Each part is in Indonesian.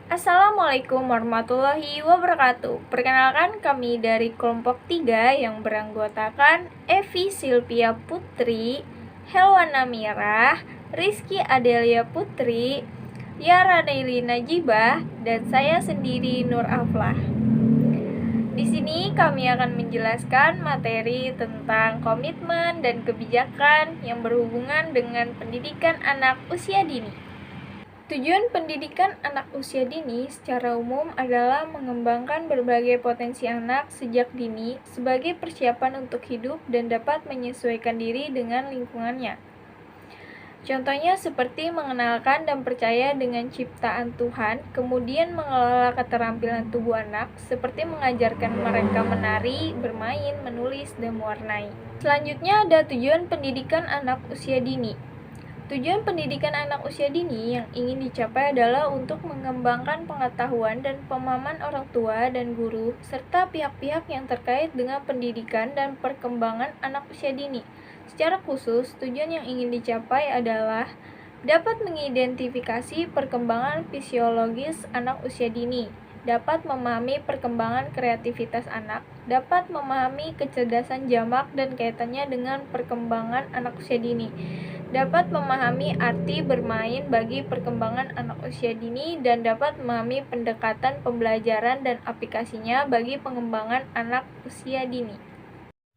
Assalamualaikum warahmatullahi wabarakatuh. Perkenalkan kami dari kelompok 3 yang beranggotakan Evi Silvia Putri, Helwana Mirah, Rizky Adelia Putri, Yara Naili Najibah, dan saya sendiri Nur Aflah. Di sini kami akan menjelaskan materi tentang komitmen dan kebijakan yang berhubungan dengan pendidikan anak usia dini. Tujuan pendidikan anak usia dini secara umum adalah mengembangkan berbagai potensi anak sejak dini sebagai persiapan untuk hidup dan dapat menyesuaikan diri dengan lingkungannya. Contohnya seperti mengenalkan dan percaya dengan ciptaan Tuhan, kemudian mengelola keterampilan tubuh anak, seperti mengajarkan mereka menari, bermain, menulis, dan mewarnai. Selanjutnya ada tujuan pendidikan anak usia dini. Tujuan pendidikan anak usia dini yang ingin dicapai adalah untuk mengembangkan pengetahuan dan pemahaman orang tua dan guru, serta pihak-pihak yang terkait dengan pendidikan dan perkembangan anak usia dini. Secara khusus, tujuan yang ingin dicapai adalah dapat mengidentifikasi perkembangan fisiologis anak usia dini, dapat memahami perkembangan kreativitas anak, dapat memahami kecerdasan jamak dan kaitannya dengan perkembangan anak usia dini, dapat memahami arti bermain bagi perkembangan anak usia dini, dan dapat memahami pendekatan pembelajaran dan aplikasinya bagi pengembangan anak usia dini.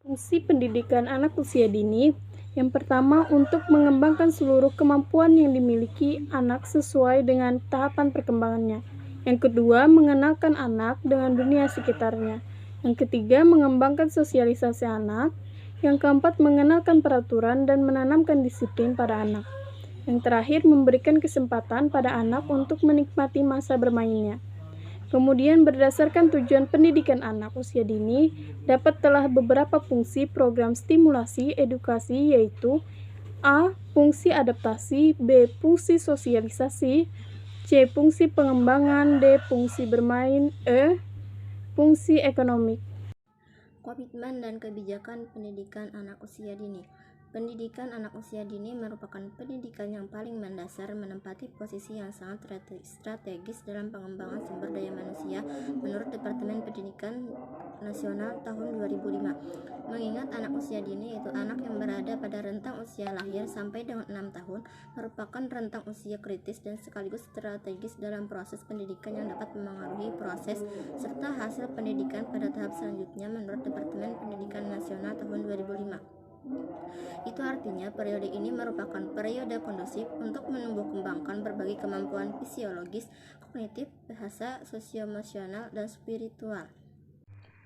Fungsi pendidikan anak usia dini yang pertama, untuk mengembangkan seluruh kemampuan yang dimiliki anak sesuai dengan tahapan perkembangannya. Yang kedua, mengenalkan anak dengan dunia sekitarnya. Yang ketiga, mengembangkan sosialisasi anak. Yang keempat, mengenalkan peraturan dan menanamkan disiplin pada anak. Yang terakhir, memberikan kesempatan pada anak untuk menikmati masa bermainnya. Kemudian berdasarkan tujuan pendidikan anak usia dini, dapat telah beberapa fungsi program stimulasi edukasi, yaitu A. Fungsi adaptasi, B. Fungsi sosialisasi, C. Fungsi pengembangan, D. Fungsi bermain, E. Fungsi ekonomi. Komitmen dan kebijakan pendidikan anak usia dini. Pendidikan anak usia dini merupakan pendidikan yang paling mendasar, menempati posisi yang sangat strategis dalam pengembangan sumber daya manusia menurut Departemen Pendidikan Nasional tahun 2005. Mengingat anak usia dini yaitu anak yang berada pada rentang usia lahir sampai dengan 6 tahun, merupakan rentang usia kritis dan sekaligus strategis dalam proses pendidikan yang dapat memengaruhi proses serta hasil pendidikan pada tahap selanjutnya menurut Departemen Pendidikan Nasional tahun 2005. Itu artinya periode ini merupakan periode kondusif untuk menumbuh kembangkan berbagai kemampuan fisiologis, kognitif, bahasa, sosioemosional, dan spiritual.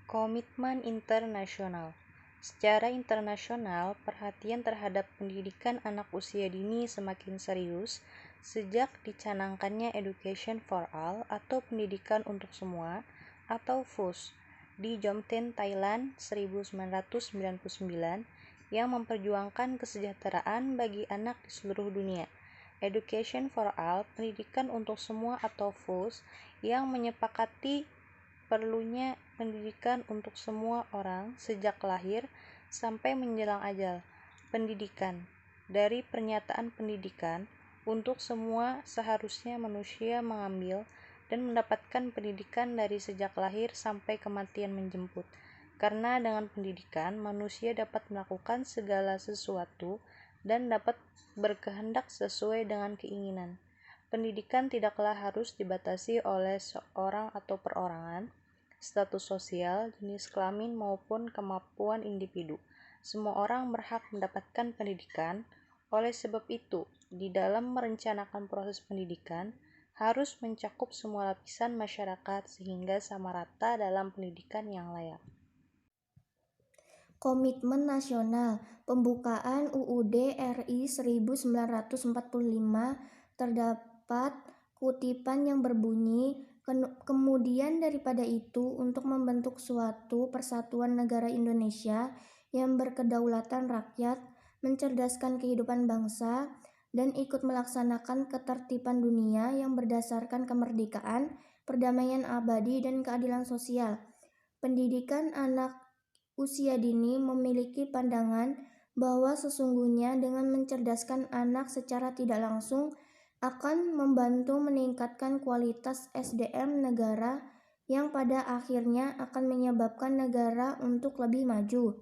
Komitmen internasional. Secara internasional, perhatian terhadap pendidikan anak usia dini semakin serius sejak dicanangkannya Education for All atau pendidikan untuk semua atau FUS di Jomtien, Thailand 1999 yang memperjuangkan kesejahteraan bagi anak di seluruh dunia. Education for All, pendidikan untuk semua atau FUS, yang menyepakati perlunya pendidikan untuk semua orang sejak lahir sampai menjelang ajal. Pendidikan. Dari pernyataan pendidikan untuk semua, seharusnya manusia mengambil dan mendapatkan pendidikan dari sejak lahir sampai kematian menjemput. Karena dengan pendidikan, manusia dapat melakukan segala sesuatu dan dapat berkehendak sesuai dengan keinginan. Pendidikan tidaklah harus dibatasi oleh seorang atau perorangan, status sosial, jenis kelamin, maupun kemampuan individu. Semua orang berhak mendapatkan pendidikan. Oleh sebab itu, di dalam merencanakan proses pendidikan, harus mencakup semua lapisan masyarakat sehingga sama rata dalam pendidikan yang layak. Komitmen Nasional. Pembukaan UUD RI 1945 terdapat kutipan yang berbunyi, kemudian daripada itu untuk membentuk suatu persatuan negara Indonesia yang berkedaulatan rakyat, mencerdaskan kehidupan bangsa, dan ikut melaksanakan ketertiban dunia yang berdasarkan kemerdekaan, perdamaian abadi, dan keadilan sosial. Pendidikan anak usia dini memiliki pandangan bahwa sesungguhnya dengan mencerdaskan anak secara tidak langsung akan membantu meningkatkan kualitas SDM negara yang pada akhirnya akan menyebabkan negara untuk lebih maju.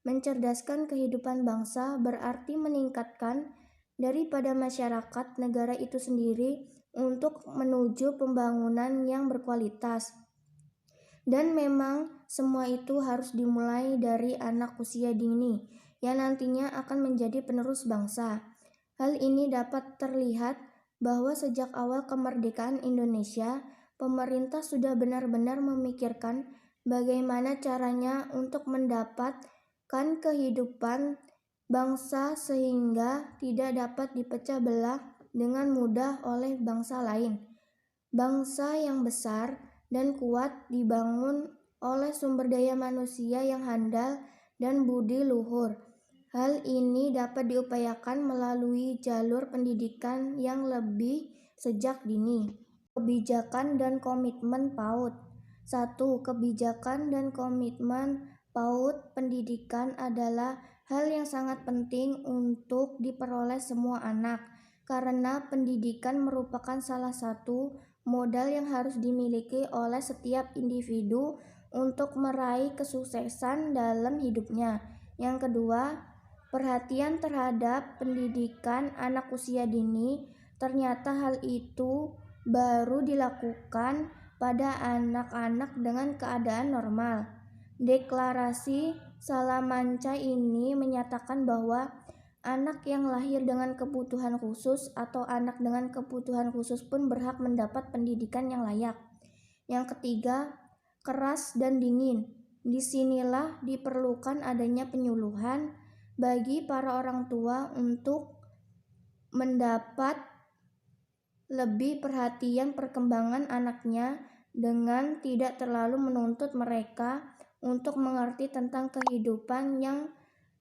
Mencerdaskan kehidupan bangsa berarti meningkatkan daripada masyarakat negara itu sendiri untuk menuju pembangunan yang berkualitas. Dan memang semua itu harus dimulai dari anak usia dini yang nantinya akan menjadi penerus bangsa. Hal ini dapat terlihat bahwa sejak awal kemerdekaan Indonesia, pemerintah sudah benar-benar memikirkan bagaimana caranya untuk mendapatkan kehidupan bangsa sehingga tidak dapat dipecah belah dengan mudah oleh bangsa lain. Bangsa yang besar dan kuat dibangun oleh sumber daya manusia yang handal dan budi luhur. Hal ini dapat diupayakan melalui jalur pendidikan yang lebih sejak dini. Kebijakan dan komitmen PAUD. 1. Kebijakan dan komitmen PAUD pendidikan adalah hal yang sangat penting untuk diperoleh semua anak, karena pendidikan merupakan salah satu modal yang harus dimiliki oleh setiap individu untuk meraih kesuksesan dalam hidupnya. Yang kedua, perhatian terhadap pendidikan anak usia dini. Ternyata hal itu baru dilakukan pada anak-anak dengan keadaan normal. Deklarasi Salamanca ini menyatakan bahwa anak yang lahir dengan kebutuhan khusus atau anak dengan kebutuhan khusus pun berhak mendapat pendidikan yang layak. Yang ketiga, keras dan dingin. Disinilah diperlukan adanya penyuluhan bagi para orang tua untuk mendapat lebih perhatian perkembangan anaknya dengan tidak terlalu menuntut mereka untuk mengerti tentang kehidupan yang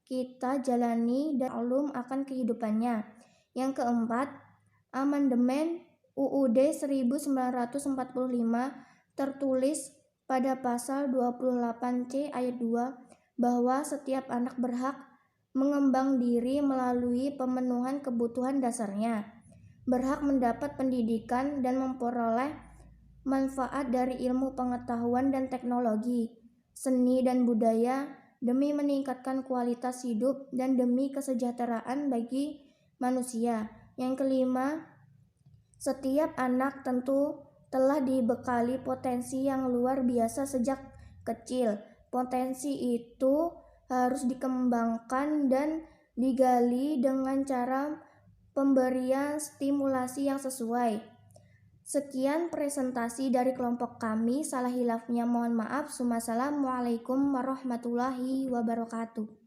kita jalani dan maklum akan kehidupannya. Yang keempat, amandemen UUD 1945 tertulis pada pasal 28C ayat 2 bahwa setiap anak berhak mengembang diri melalui pemenuhan kebutuhan dasarnya, berhak mendapat pendidikan dan memperoleh manfaat dari ilmu pengetahuan dan teknologi, seni dan budaya, demi meningkatkan kualitas hidup dan demi kesejahteraan bagi manusia. Yang kelima, setiap anak tentu telah dibekali potensi yang luar biasa sejak kecil. Potensi itu harus dikembangkan dan digali dengan cara pemberian stimulasi yang sesuai. Sekian presentasi dari kelompok kami. Salah hilafnya mohon maaf. Wassalamualaikum warahmatullahi wabarakatuh.